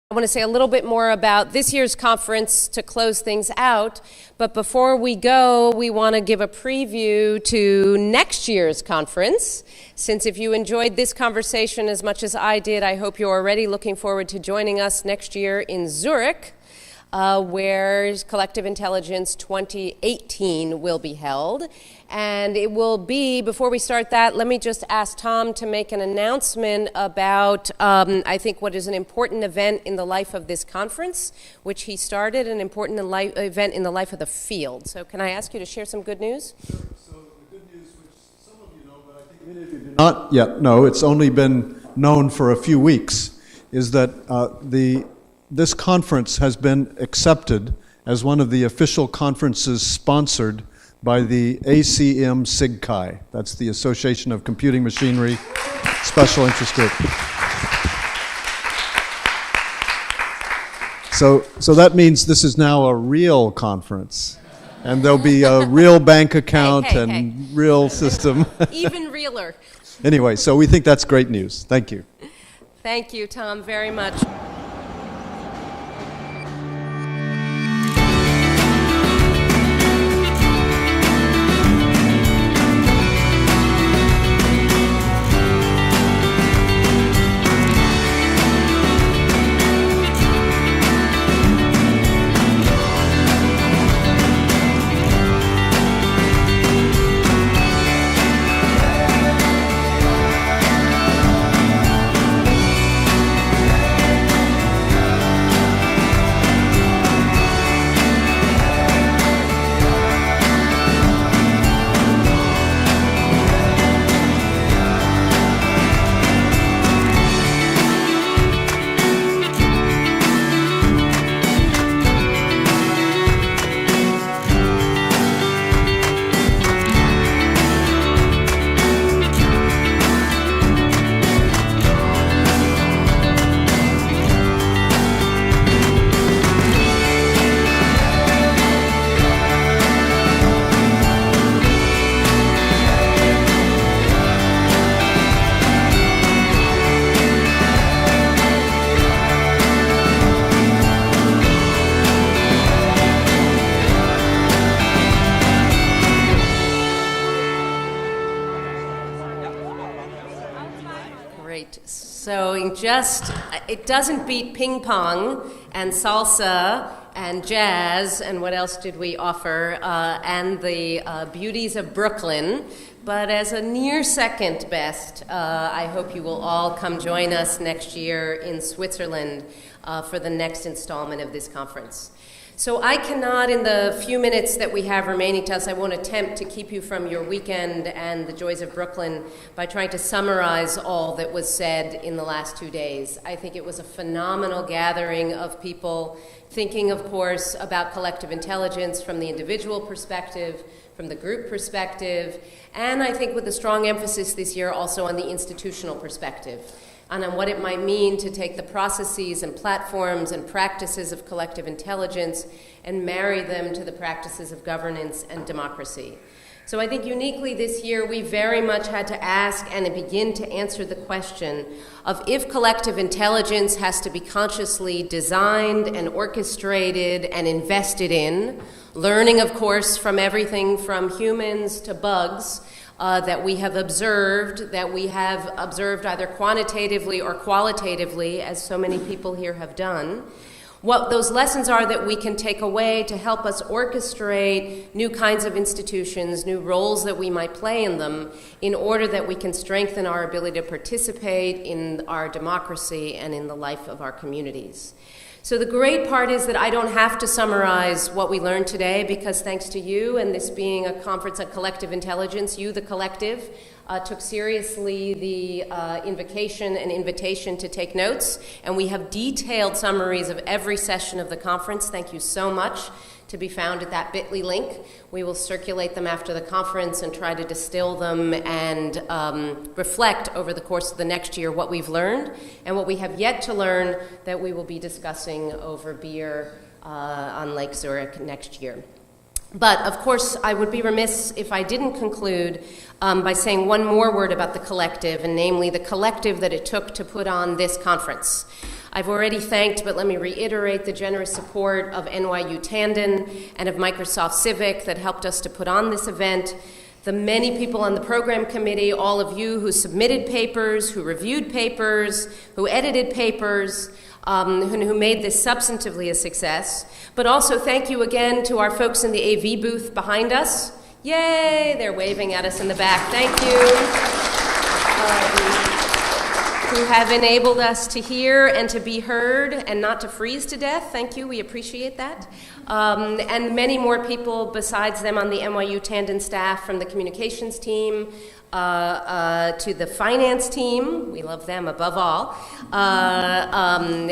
I want to say a little bit more about this year's conference to close things out, but before we go, we want to give a preview to next year's conference. Since if you enjoyed this conversation as much as I did, I hope you're already looking forward to joining us next year in Zurich, where Collective Intelligence 2018 will be held. And it will be, before we start that, let me just ask Tom to make an announcement about, I think, what is an important event in the life of this conference, which he started, an important event in the life of the field. So can I ask you to share some good news? Sure. So the good news, which some of you know, but I think many of you do not yet know, it's only been known for a few weeks, is that this conference has been accepted as one of the official conferences sponsored by the ACM SIG-Chi. That's the Association of Computing Machinery Special Interest Group. So that means this is now a real conference. And there'll be a real bank account and real system. Even realer. Anyway, so we think that's great news. Thank you. Thank you, Tom, very much. It doesn't beat ping pong and salsa and jazz and what else did we offer and the beauties of Brooklyn. But as a near second best, I hope you will all come join us next year in Switzerland for the next installment of this conference. So I cannot, in the few minutes that we have remaining to us, I won't attempt to keep you from your weekend and the joys of Brooklyn by trying to summarize all that was said in the last 2 days. I think it was a phenomenal gathering of people thinking, of course, about collective intelligence from the individual perspective, from the group perspective, and I think with a strong emphasis this year also on the institutional perspective, and on what it might mean to take the processes and platforms and practices of collective intelligence and marry them to the practices of governance and democracy. So I think uniquely this year we very much had to ask and begin to answer the question of if collective intelligence has to be consciously designed and orchestrated and invested in, learning, of course, from everything from humans to bugs, that we have observed either quantitatively or qualitatively, as so many people here have done. What those lessons are that we can take away to help us orchestrate new kinds of institutions, new roles that we might play in them, in order that we can strengthen our ability to participate in our democracy and in the life of our communities. So the great part is that I don't have to summarize what we learned today because thanks to you and this being a conference on collective intelligence, you, the collective, took seriously the invitation to take notes. And we have detailed summaries of every session of the conference. Thank you so much. To be found at that bit.ly link. We will circulate them after the conference and try to distill them and reflect over the course of the next year what we've learned and what we have yet to learn that we will be discussing over beer on Lake Zurich next year. But, of course, I would be remiss if I didn't conclude by saying one more word about the collective, and namely the collective that it took to put on this conference. I've already thanked, but let me reiterate, the generous support of NYU Tandon and of Microsoft Civic that helped us to put on this event, the many people on the program committee, all of you who submitted papers, who reviewed papers, who edited papers, who made this substantively a success. But also thank you again to our folks in the AV booth behind us. Yay, they're waving at us in the back. Thank you. Who have enabled us to hear and to be heard and not to freeze to death. Thank you, we appreciate that. And many more people besides them on the NYU Tandon staff, from the communications team to the finance team, we love them above all, and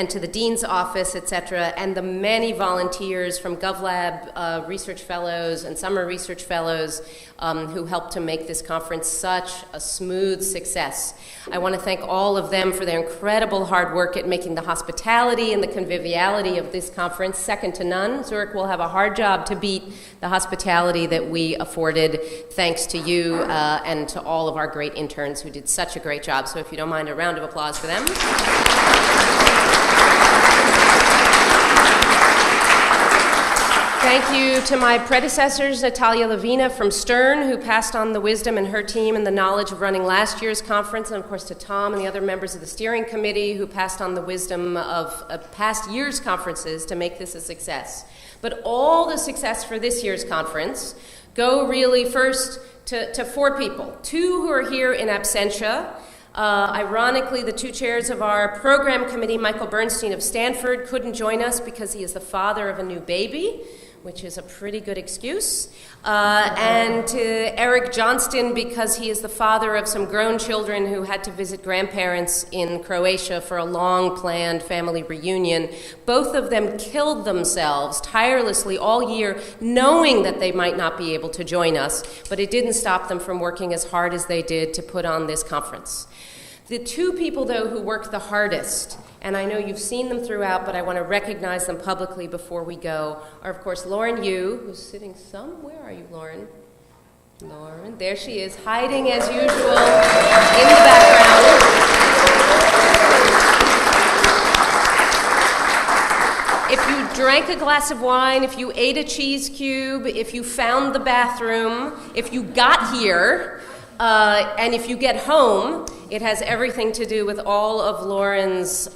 to the dean's office, etc., and the many volunteers from GovLab research fellows and summer research fellows who helped to make this conference such a smooth success. I want to thank all of them for their incredible hard work at making the hospitality and the conviviality of this conference second to none. Zurich will have a hard job to beat the hospitality that we afforded, thanks to you and to all of our great interns who did such a great job. So if you don't mind, a round of applause for them. Thank you to my predecessors, Natalia Lavina from Stern, who passed on the wisdom and her team and the knowledge of running last year's conference, and of course to Tom and the other members of the steering committee who passed on the wisdom of past year's conferences to make this a success. But all the success for this year's conference go really first to four people, two who are here in absentia. Ironically, the two chairs of our program committee, Michael Bernstein of Stanford, couldn't join us because he is the father of a new baby, which is a pretty good excuse, and to Eric Johnston because he is the father of some grown children who had to visit grandparents in Croatia for a long-planned family reunion. Both of them killed themselves tirelessly all year, knowing that they might not be able to join us, but it didn't stop them from working as hard as they did to put on this conference. The two people, though, who worked the hardest, and I know you've seen them throughout, but I want to recognize them publicly before we go, are, of course, Lauren Yu, who's sitting where are you, Lauren? Lauren, there she is, hiding as usual in the background. If you drank a glass of wine, if you ate a cheese cube, if you found the bathroom, if you got here, and if you get home, it has everything to do with all of Lauren's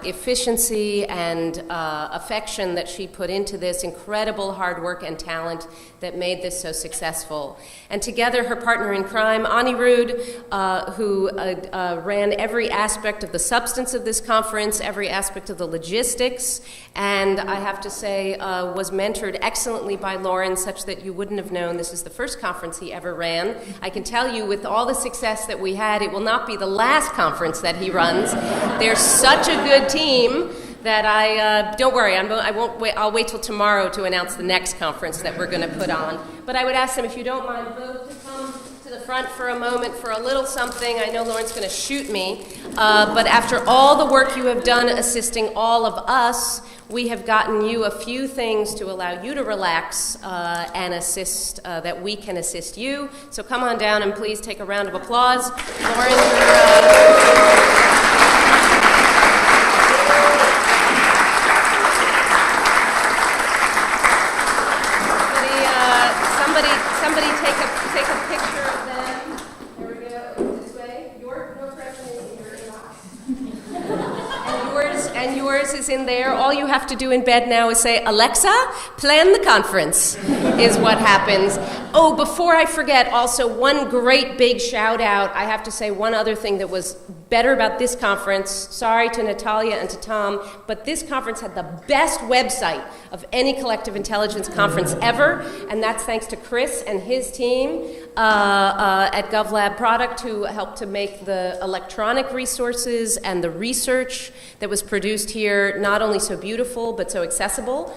efficiency and affection that she put into this, incredible hard work and talent that made this so successful. And together, her partner in crime, Anirudh, who ran every aspect of the substance of this conference, every aspect of the logistics, and I have to say was mentored excellently by Lauren, such that you wouldn't have known this is the first conference he ever ran. I can tell you, with all the success that we had, it will not be the last conference that he runs. They're such a good team that don't worry, I'll wait till tomorrow to announce the next conference that we're going to put on. But I would ask them, if you don't mind, both to come to the front for a moment for a little something. I know Lauren's going to shoot me, but after all the work you have done assisting all of us, we have gotten you a few things to allow you to relax and assist, that we can assist you. So come on down and please take a round of applause. Lauren, somebody take a picture of them. There we go. This way. Your preference is in your inbox. And yours is in there. All you have to do in bed now is say, Alexa, plan the conference, is what happens. Oh, before I forget, also one great big shout out. I have to say one other thing that was better about this conference. Sorry to Natalia and to Tom, but this conference had the best website of any collective intelligence conference ever, and that's thanks to Chris and his team at GovLab Product, who helped to make the electronic resources and the research that was produced here not only so beautiful, but so accessible.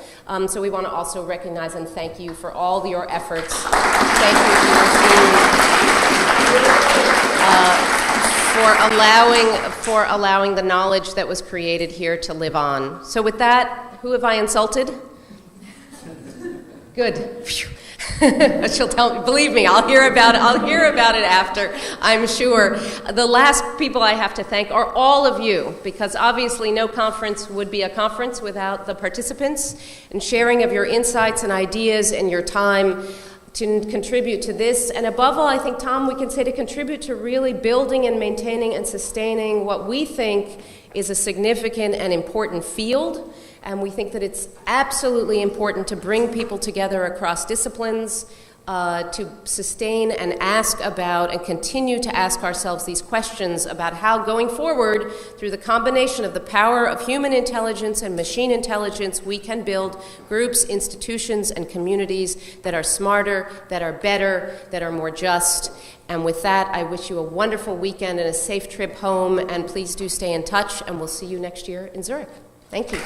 So we want to also recognize and thank you for all your efforts. Thank you to your team for allowing the knowledge that was created here to live on. So with that, who have I insulted? Good. She'll tell me, believe me, I'll hear about it after, I'm sure. The last people I have to thank are all of you, because obviously no conference would be a conference without the participants and sharing of your insights and ideas and your time to contribute to this. And above all, I think, Tom, we can say to contribute to really building and maintaining and sustaining what we think is a significant and important field. And we think that it's absolutely important to bring people together across disciplines, to sustain and ask about and continue to ask ourselves these questions about how, going forward, through the combination of the power of human intelligence and machine intelligence, we can build groups, institutions, and communities that are smarter, that are better, that are more just. And with that, I wish you a wonderful weekend and a safe trip home, and please do stay in touch, and we'll see you next year in Zurich. Thank you.